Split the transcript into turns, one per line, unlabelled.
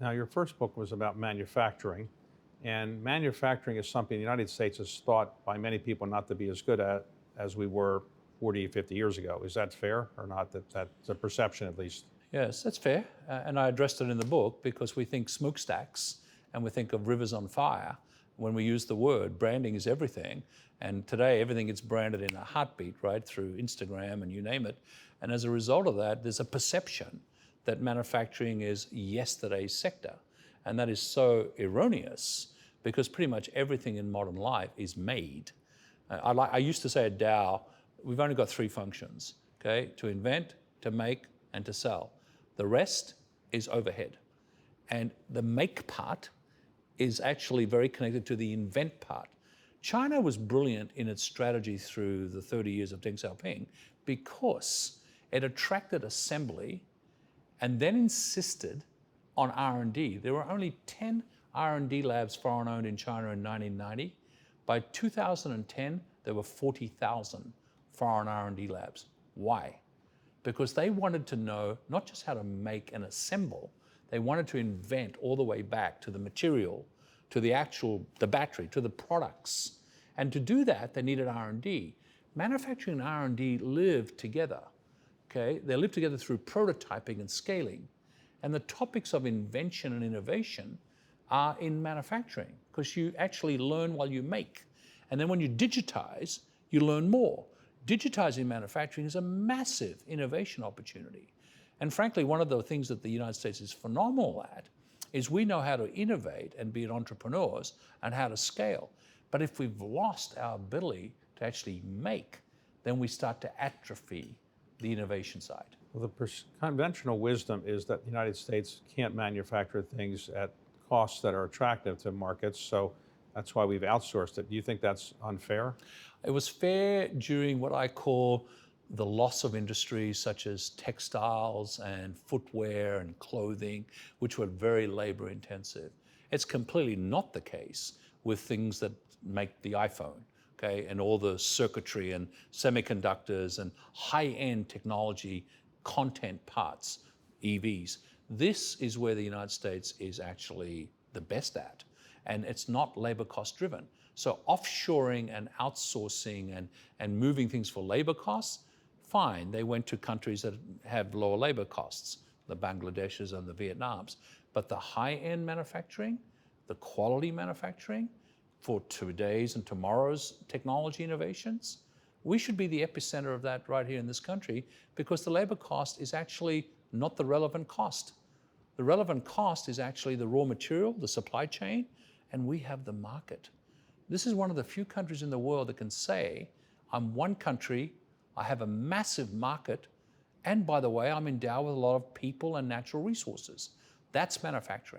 Now, your first book was about manufacturing, and manufacturing is something the United States is thought by many people not to be as good at as we were 40, 50 years ago. Is that fair or not? That's a perception, at least.
Yes, that's fair. And I addressed it in the book because we think smokestacks and we think of rivers on fire when we use the word. Branding is everything. And today, everything gets branded in a heartbeat, right, through Instagram and you name it. And as a result of that, there's a perception that manufacturing is yesterday's sector. And that is so erroneous because pretty much everything in modern life is made. I used to say at Dow, we've only got three functions, okay? To invent, to make, and to sell. The rest is overhead. And the make part is actually very connected to the invent part. China was brilliant in its strategy through the 30 years of Deng Xiaoping because it attracted assembly and then insisted on R&D. There were only 10 R&D labs foreign-owned in China in 1990. By 2010, there were 40,000 foreign R&D labs. Why? Because they wanted to know not just how to make and assemble, they wanted to invent all the way back to the material, to the battery, to the products. And to do that, they needed R&D. Manufacturing and R&D live together, okay? They live together through prototyping and scaling. And the topics of invention and innovation are in manufacturing because you actually learn while you make. And then when you digitize, you learn more. Digitizing manufacturing is a massive innovation opportunity. And frankly, one of the things that the United States is phenomenal at is we know how to innovate and be entrepreneurs and how to scale. But if we've lost our ability to actually make, then we start to atrophy the innovation side.
Well, the conventional wisdom is that the United States can't manufacture things at costs that are attractive to markets, so that's why we've outsourced it. Do you think that's unfair?
It was fair during what I call the loss of industries such as textiles and footwear and clothing, which were very labor intensive. It's completely not the case with things that make the iPhone, okay, and all the circuitry and semiconductors and high-end technology content parts, EVs. This is where the United States is actually the best at, and it's not labor cost driven. So offshoring and outsourcing and moving things for labor costs, fine. They went to countries that have lower labor costs, the Bangladeshs and the Vietnams. But the high-end manufacturing, the quality manufacturing for today's and tomorrow's technology innovations, we should be the epicenter of that right here in this country because the labor cost is actually not the relevant cost. The relevant cost is actually the raw material, the supply chain, and we have the market. This is one of the few countries in the world that can say, I'm one country, I have a massive market, and by the way, I'm endowed with a lot of people and natural resources. That's manufacturing.